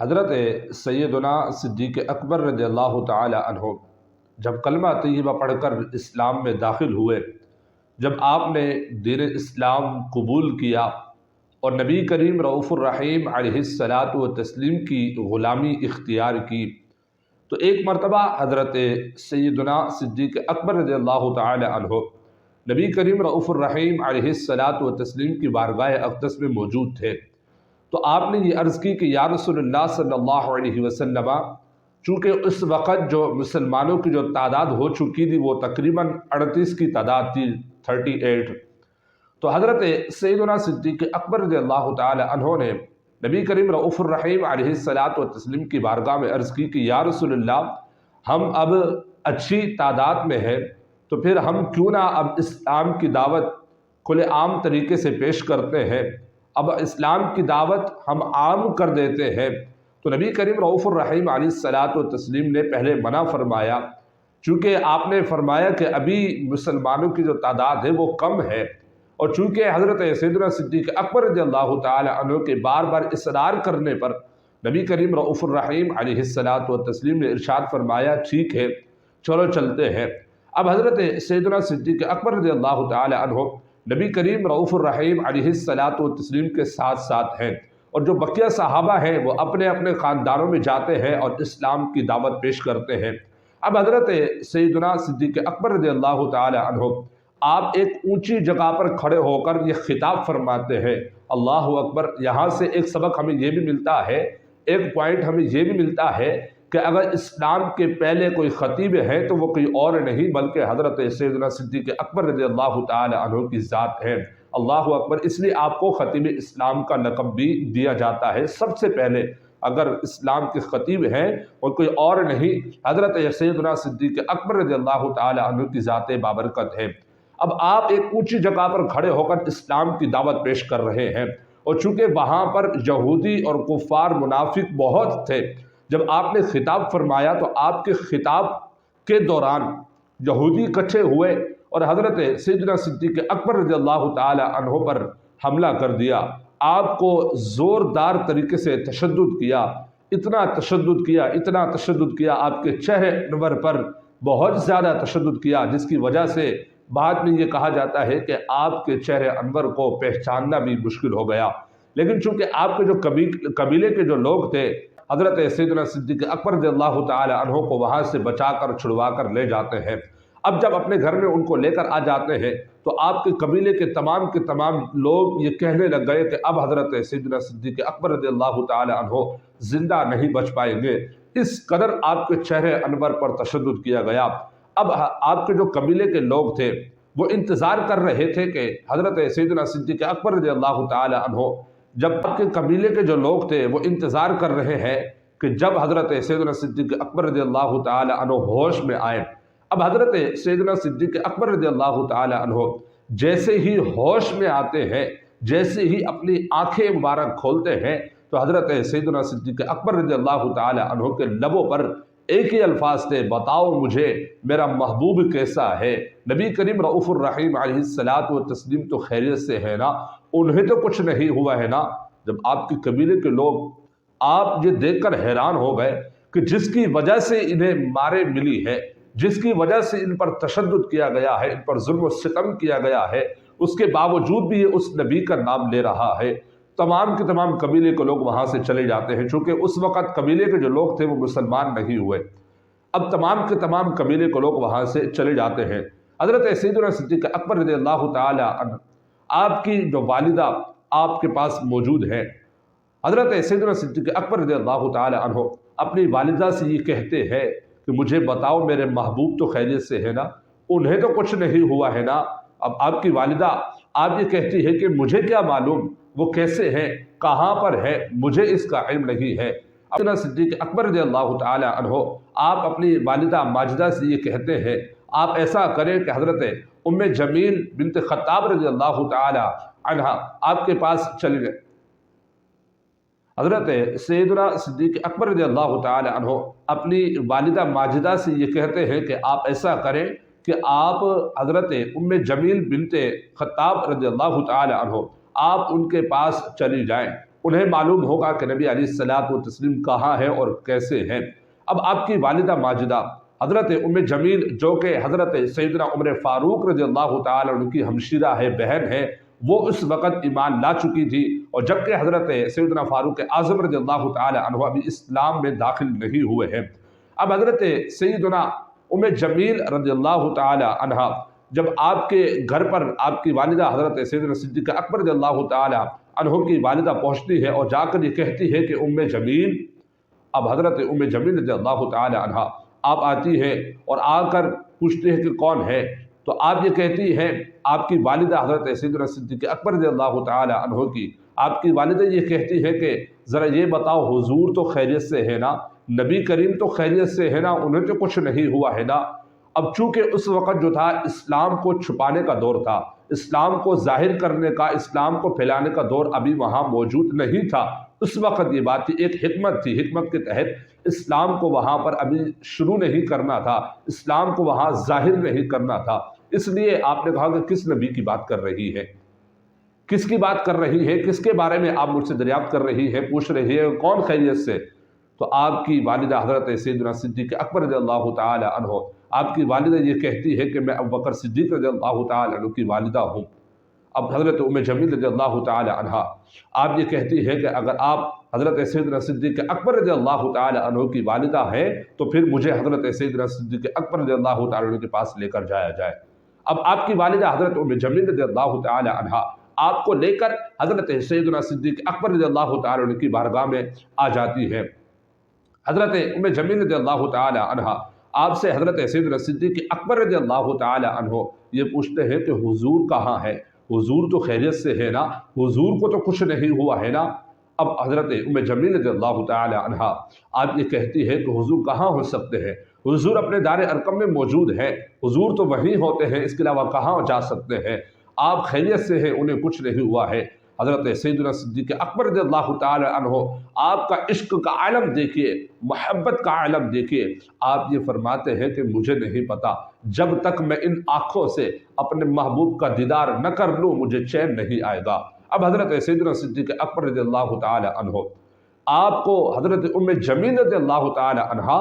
حضرت سیدنا صدیق اکبر رضی اللہ تعالی عنہ جب کلمہ طیبہ پڑھ کر اسلام میں داخل ہوئے، جب آپ نے دین اسلام قبول کیا اور نبی کریم رؤوف الرحیم علیہ الصلاۃ والتسلیم کی غلامی اختیار کی، تو ایک مرتبہ حضرت سیدنا صدیق اکبر رضی اللہ تعالی عنہ نبی کریم رؤوف الرحیم علیہ الصلاۃ والتسلیم کی بارگاہ اقدس میں موجود تھے۔ تو آپ نے یہ عرض کی کہ یا رسول اللہ صلی اللہ علیہ وسلم، چونکہ اس وقت جو مسلمانوں کی جو تعداد ہو چکی تھی وہ تقریباً 38 کی تعداد تھی، 38۔ تو حضرت سیدنا صدیق اکبر رضی اللہ تعالی عنہ نے نبی کریم رؤوف الرحیم علیہ الصلاۃ والتسلیم کی بارگاہ میں عرض کی کہ یا رسول اللہ، ہم اب اچھی تعداد میں ہیں، تو پھر ہم کیوں نہ اب اسلام کی دعوت کھلے عام طریقے سے پیش کرتے ہیں، اب اسلام کی دعوت ہم عام کر دیتے ہیں۔ تو نبی کریم رؤوف الرحیم علیہ الصلاۃ والتسلیم نے پہلے منع فرمایا، چونکہ آپ نے فرمایا کہ ابھی مسلمانوں کی جو تعداد ہے وہ کم ہے، اور چونکہ حضرت سیدنا صدیق اکبر رضی اللہ تعالی عنہ کے بار بار اصرار کرنے پر نبی کریم رؤوف الرحیم علیہ الصلاۃ والتسلیم نے ارشاد فرمایا ٹھیک ہے چلو چلتے ہیں۔ اب حضرت سیدنا صدیق اکبر رضی اللہ تعالی عنہ نبی کریم رؤوف الرحیم علیہ الصلاۃ والتسلیم کے ساتھ ساتھ ہیں، اور جو بقیہ صحابہ ہیں وہ اپنے اپنے خاندانوں میں جاتے ہیں اور اسلام کی دعوت پیش کرتے ہیں۔ اب حضرت سیدنا صدیق اکبر رضی اللہ تعالی عنہ آپ ایک اونچی جگہ پر کھڑے ہو کر یہ خطاب فرماتے ہیں، اللہ اکبر۔ یہاں سے ایک سبق ہمیں یہ بھی ملتا ہے، ایک پوائنٹ ہمیں یہ بھی ملتا ہے کہ اگر اسلام کے پہلے کوئی خطیب ہے تو وہ کوئی اور نہیں بلکہ حضرت سیدنا صدیق اکبر رضی اللہ تعالی عنہ کی ذات ہے۔ اللہ اکبر۔ اس لیے آپ کو خطیب اسلام کا لقب بھی دیا جاتا ہے۔ سب سے پہلے اگر اسلام کے خطیب ہیں اور کوئی اور نہیں، حضرت سیدنا صدیق اکبر رضی اللہ تعالی عنہ کی ذات بابرکت ہے۔ اب آپ ایک اونچی جگہ پر کھڑے ہو کر اسلام کی دعوت پیش کر رہے ہیں، اور چونکہ وہاں پر یہودی اور کفار منافق بہت تھے، جب آپ نے خطاب فرمایا تو آپ کے خطاب کے دوران یہودی اکٹھے ہوئے اور حضرت سیدنا صدیق اکبر رضی اللہ تعالی عنہ پر حملہ کر دیا، آپ کو زوردار طریقے سے تشدد کیا، اتنا تشدد کیا آپ کے چہرے انور پر بہت زیادہ تشدد کیا، جس کی وجہ سے بعد میں یہ کہا جاتا ہے کہ آپ کے چہرے انور کو پہچاننا بھی مشکل ہو گیا۔ لیکن چونکہ آپ کے جو قبیلے کے جو لوگ تھے، حضرت سیدنا صدیق اکبر رضی اللہ تعالی عنہ کو وہاں سے بچا کر چھڑوا کر لے جاتے ہیں۔ اب جب اپنے گھر میں ان کو لے کر آ جاتے ہیں تو آپ کے قبیلے کے تمام لوگ یہ کہنے لگ گئے کہ اب حضرت سیدنا صدیق اکبر رضی اللہ تعالی عنہ زندہ نہیں بچ پائیں گے، اس قدر آپ کے چہرے انور پر تشدد کیا گیا۔ اب آپ کے جو قبیلے کے لوگ تھے وہ انتظار کر رہے تھے کہ حضرت سیدنا صدیق اکبر رضی اللہ تعالی عنہ، جب آپ کے قبیلے کے جو لوگ تھے وہ انتظار کر رہے ہیں کہ جب حضرت سیدنا صدیق اکبر رضی اللہ تعالی عنہ ہوش میں آئے۔ اب حضرت سیدنا صدیق اکبر رضی اللہ تعالی عنہ جیسے ہی ہوش میں آتے ہیں، جیسے ہی اپنی آنکھیں مبارک کھولتے ہیں، تو حضرت سیدنا صدیق اکبر رضی اللہ تعالی عنہ کے لبوں پر ایک ہی الفاظ تھے، بتاؤ مجھے میرا محبوب کیسا ہے۔ نبی کریم رؤوف الرحیم علیہ الصلاۃ والتسلیم تو خیریت سے ہے نا، انہیں تو کچھ نہیں ہوا ہے نا۔ جب آپ کے قبیلے کے لوگ آپ یہ دیکھ کر حیران ہو گئے کہ جس کی وجہ سے انہیں مارے ملی ہے، جس کی وجہ سے ان پر تشدد کیا گیا ہے، ان پر ظلم و ستم کیا گیا ہے، اس کے باوجود بھی یہ اس نبی کا نام لے رہا ہے، تمام کے تمام قبیلے کے لوگ وہاں سے چلے جاتے ہیں۔ چونکہ اس وقت قبیلے کے جو لوگ تھے وہ مسلمان نہیں ہوئے، اب تمام کے تمام قبیلے کے لوگ وہاں سے چلے جاتے ہیں۔ حضرت سیدنا صدیق اکبر رضی اللہ تعالی عنہ، آپ کی جو والدہ آپ کے پاس موجود ہے، حضرت سیدنا صدیق اکبر رضی اللہ تعالی عنہ اپنی والدہ سے یہ کہتے ہیں کہ مجھے بتاؤ میرے محبوب تو خیریت سے ہے نا، انہیں تو کچھ نہیں ہوا ہے نا۔ اب آپ کی والدہ آپ یہ کہتی ہے کہ مجھے کیا معلوم وہ کیسے ہیں، کہاں پر ہے، مجھے اس کا علم نہیں ہے۔ سیدنا صدیق اکبر رضی اللہ تعالی عنہ آپ اپنی والدہ ماجدہ سے یہ کہتے ہیں، آپ ایسا کریں کہ حضرت ام جمیل بنت خطاب رضی اللہ تعالی عنہ آپ کے پاس چلے گئے۔ حضرت سیدنا صدیق اکبر رضی اللہ تعالی عنہ اپنی والدہ ماجدہ سے یہ کہتے ہیں کہ آپ ایسا کریں کہ آپ حضرت ام جمیل بنت خطاب رضی اللہ تعالی عنہ آپ ان کے پاس چلی جائیں، انہیں معلوم ہوگا کہ نبی علیہ الصلوۃ والتسلیم کہاں ہے اور کیسے ہیں۔ اب آپ کی والدہ ماجدہ حضرت ام جمیل جو کہ حضرت سیدنا عمر فاروق رضی اللہ تعالیٰ عنہ کی ہمشیرہ ہے، بہن ہے، وہ اس وقت ایمان لا چکی تھی، اور جبکہ حضرت سیدنا فاروق اعظم رضی اللہ تعالیٰ عنہ ابھی اسلام میں داخل نہیں ہوئے ہیں۔ اب حضرت سیدنا ام جمیل رضی اللہ تعالیٰ عنہ جب آپ کے گھر پر آپ کی والدہ حضرت سیدنا صدیق اکبر رضی اللہ تعالیٰ عنہ کی والدہ پہنچتی ہے اور جا کر یہ کہتی ہے کہ ام جمیل، اب حضرت ام جمیل رضی اللہ تعالیٰ عنہ آپ آتی ہے اور آ کر پوچھتے ہیں کہ کون ہے، تو آپ یہ کہتی ہیں، آپ کی والدہ حضرت سیدنا صدیق اکبر رضی اللہ تعالیٰ عنہ کی آپ کی والدہ یہ کہتی ہے کہ ذرا یہ بتاؤ حضور تو خیریت سے ہے نا، نبی کریم تو خیریت سے ہے نا، انہیں تو کچھ نہیں ہوا ہے نا۔ اب چونکہ اس وقت جو تھا اسلام کو چھپانے کا دور تھا، اسلام کو ظاہر کرنے کا، اسلام کو پھیلانے کا دور ابھی وہاں موجود نہیں تھا۔ اس وقت یہ بات تھی، ایک حکمت تھی، حکمت کے تحت اسلام کو وہاں پر ابھی شروع نہیں کرنا تھا، اسلام کو وہاں ظاہر نہیں کرنا تھا۔ اس لیے آپ نے کہا کہ کس نبی کی بات کر رہی ہے، کس کی بات کر رہی ہے، کس کے بارے میں آپ مجھ سے دریافت کر رہی ہے، پوچھ رہی ہے، کون خیریت سے؟ تو آپ کی والدہ حضرت سیدنا صدیق اکبر رضی اللہ تعالی عنہ، آپ کی والدہ یہ کہتی ہے کہ میں ابوبکر صدیق رضی اللہ تعالی عنہ کی والدہ ہوں۔ اب حضرت ام جمیل رضی اللہ تعالی عنہ آپ یہ کہتی ہے کہ اگر آپ حضرت سیدنا صدیق اکبر رضی اللہ تعالی عنہ کی والدہ ہیں تو پھر مجھے حضرت سیدنا صدیق اکبر رضی اللہ تعالی عنہ کے پاس لے کر جایا جائے۔ اب آپ کی والدہ حضرت ام جمیل رضی اللہ تعالی عنہ آپ کو لے کر حضرت سیدنا صدیق اکبر رضی اللہ تعالی عنہ کی بارگاہ میں آ جاتی ہے۔ حضرت ام جمیل رضی اللہ تعالی عنہ آپ سے حضرت سیدنا صدیق اکبر رضی اللہ تعالی عنہ یہ پوچھتے ہیں کہ حضور کہاں ہے، حضور تو خیریت سے ہے نا، حضور کو تو کچھ نہیں ہوا ہے نا۔ اب حضرت ام جمیل رضی اللہ تعالی عنہ آپ یہ کہتی ہے کہ حضور کہاں ہو سکتے ہیں، حضور اپنے دار ارقم میں موجود ہیں، حضور تو وہیں ہوتے ہیں، اس کے علاوہ کہاں جا سکتے ہیں، آپ خیریت سے ہیں، انہیں کچھ نہیں ہوا ہے۔ حضرت سیدنا صدیق اکبر رضی اللہ تعالی عنہ آپ کا عشق کا عالم دیکھیے، محبت کا عالم دیکھیے، آپ یہ فرماتے ہیں کہ مجھے نہیں پتا، جب تک میں ان آنکھوں سے اپنے محبوب کا دیدار نہ کر لوں مجھے چین نہیں آئے گا۔ اب حضرت سیدنا صدیق اکبر رضی اللہ تعالی عنہ آپ کو حضرت ام جمیل رضی اللہ تعالی عنہ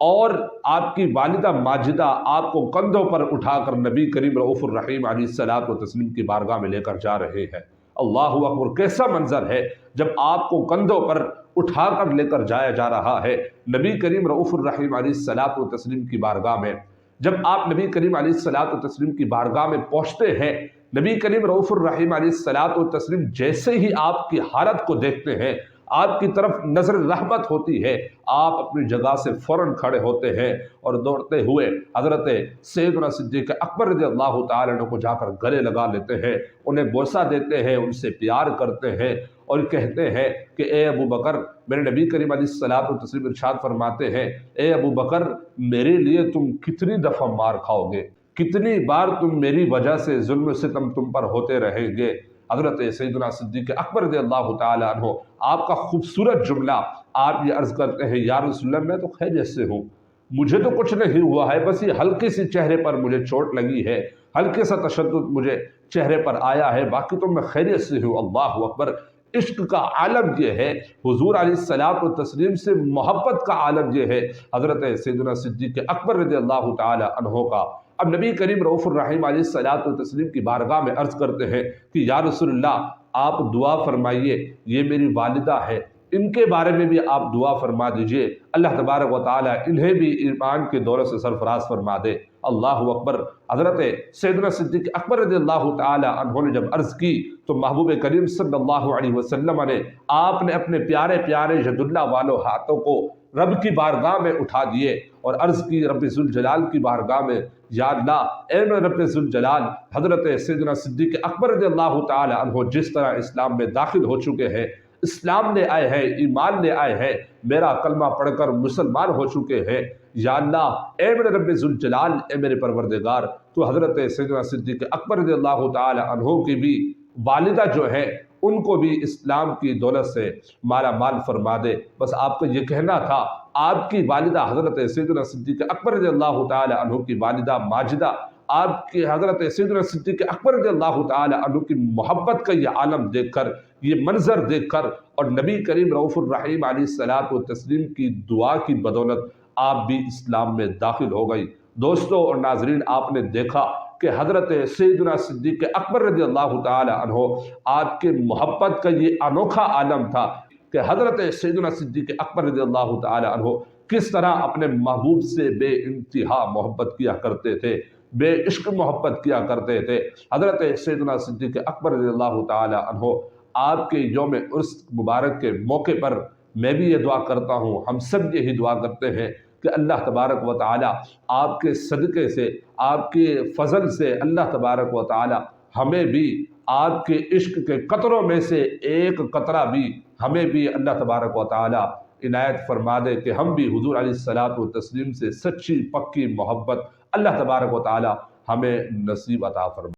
اور آپ کی والدہ ماجدہ آپ کو کندھوں پر اٹھا کر نبی کریم رؤوف الرحیم علیہ الصلوۃ والتسلیم کی بارگاہ میں لے کر جا رہے ہیں۔ اللہ اکبر، کیسا منظر ہے جب آپ کو کندھوں پر اٹھا کر لے کر جایا جا رہا ہے نبی کریم رؤوف الرحیم علیہ الصلوۃ والتسلیم کی بارگاہ میں۔ جب آپ نبی کریم علیہ الصلوۃ والتسلیم کی بارگاہ میں پہنچتے ہیں، نبی کریم رؤوف الرحیم علیہ الصلوۃ والتسلیم جیسے ہی آپ کی حالت کو دیکھتے ہیں، آپ کی طرف نظر رحمت ہوتی ہے، آپ اپنی جگہ سے فوراً کھڑے ہوتے ہیں اور دوڑتے ہوئے حضرت سیدنا صدیق اکبر رضی اللہ تعالی عنہ کو جا کر گلے لگا لیتے ہیں، انہیں بوسہ دیتے ہیں، ان سے پیار کرتے ہیں اور کہتے ہیں کہ اے ابو بکر، میرے نبی کریم علیہ الصلوۃ والتسلیم ارشاد فرماتے ہیں، اے ابو بکر، میرے لیے تم کتنی دفعہ مار کھاؤ گے، کتنی بار تم میری وجہ سے ظلم و ستم تم پر ہوتے رہیں گے۔ حضرت سیدنا صدیق اکبر رضی اللہ تعالی عنہ آپ کا خوبصورت جملہ، آپ یہ عرض کرتے ہیں، یا رسول اللہ میں تو خیریت سے ہوں، مجھے تو کچھ نہیں ہوا ہے، بس یہ ہلکی سی چہرے پر مجھے چوٹ لگی ہے، ہلکے سا تشدد مجھے چہرے پر آیا ہے، باقی تو میں خیریت سے ہوں۔ اللہ اکبر، عشق کا عالم یہ ہے، حضور علیہ الصلوۃ والتسلیم سے محبت کا عالم یہ ہے حضرت سیدنا صدیق اکبر رضی اللہ تعالی عنہ کا۔ اب نبی کریم رؤوف الرحیم علیہ الصلوۃ والتسلیم کی بارگاہ میں عرض کرتے ہیں کہ یا رسول اللہ آپ دعا فرمائیے، یہ میری والدہ ہے، ان کے بارے میں بھی آپ دعا فرما دیجئے، اللہ تبارک و تعالیٰ انہیں بھی ایمان کے دولت سے سرفراز فرما دے۔ اللہ اکبر، حضرت سیدنا صدیق اکبر رضی اللہ تعالی عنہ نے جب عرض کی تو محبوب کریم صلی اللہ علیہ وسلم نے آپ نے اپنے پیارے پیارے ید اللہ والوں ہاتھوں کو رب کی بارگاہ میں اٹھا دیے اور عرض کی رب ذوالجلال کی بارگاہ میں، یا اللہ، اے رب ذوالجلال، حضرت سیدنا صدیق اکبر رضی اللہ تعالی عنہ جس طرح اسلام میں داخل ہو چکے ہیں، اسلام لے آئے ہیں، ایمان لے آئے ہیں، میرا کلمہ پڑھ کر مسلمان ہو چکے ہیں، یا اللہ، اے میرے رب ذوالجلال، اے میرے پروردگار، تو حضرت سیدنا صدیق اکبر رضی اللہ تعالی عنہ کی بھی والدہ جو ہے ان کو بھی اسلام کی دولت سے مالا مال فرما دے۔ بس آپ کو یہ کہنا تھا، آپ کی والدہ حضرت سیدنا صدیق اکبر رضی اللہ تعالی عنہ کی والدہ ماجدہ، آپ کی حضرت سیدنا صدیق اکبر رضی اللہ تعالی عنہ کی محبت کا یہ عالم دیکھ کر یہ منظر دیکھ کر اور نبی کریم رؤوف الرحیم علیہ الصلوۃ والتسلیم کی دعا کی بدولت آپ بھی اسلام میں داخل ہو گئی۔ دوستوں اور ناظرین، آپ نے دیکھا کہ حضرت سیدنا صدیق اکبر رضی اللہ تعالی عنہ آپ کے محبت کا یہ انوکھا عالم تھا کہ حضرت سیدنا صدیق اکبر رضی اللہ تعالی عنہ کس طرح اپنے محبوب سے بے انتہا محبت کیا کرتے تھے، بے عشق محبت کیا کرتے تھے۔ حضرت سیدنا صدیق اکبر رضی اللہ تعالی عنہ آپ کے یوم عرس مبارک کے موقع پر میں بھی یہ دعا کرتا ہوں، ہم سب یہی دعا کرتے ہیں کہ اللہ تبارک و تعالی آپ کے صدقے سے، آپ کے فضل سے اللہ تبارک و تعالی ہمیں بھی آپ کے عشق کے قطروں میں سے ایک قطرہ بھی ہمیں بھی اللہ تبارک و تعالی عنایت فرما دے کہ ہم بھی حضور علیہ الصلوۃ والتسلیم سے سچی پکی محبت اللہ تبارک و تعالی ہمیں نصیب عطا فرمائے۔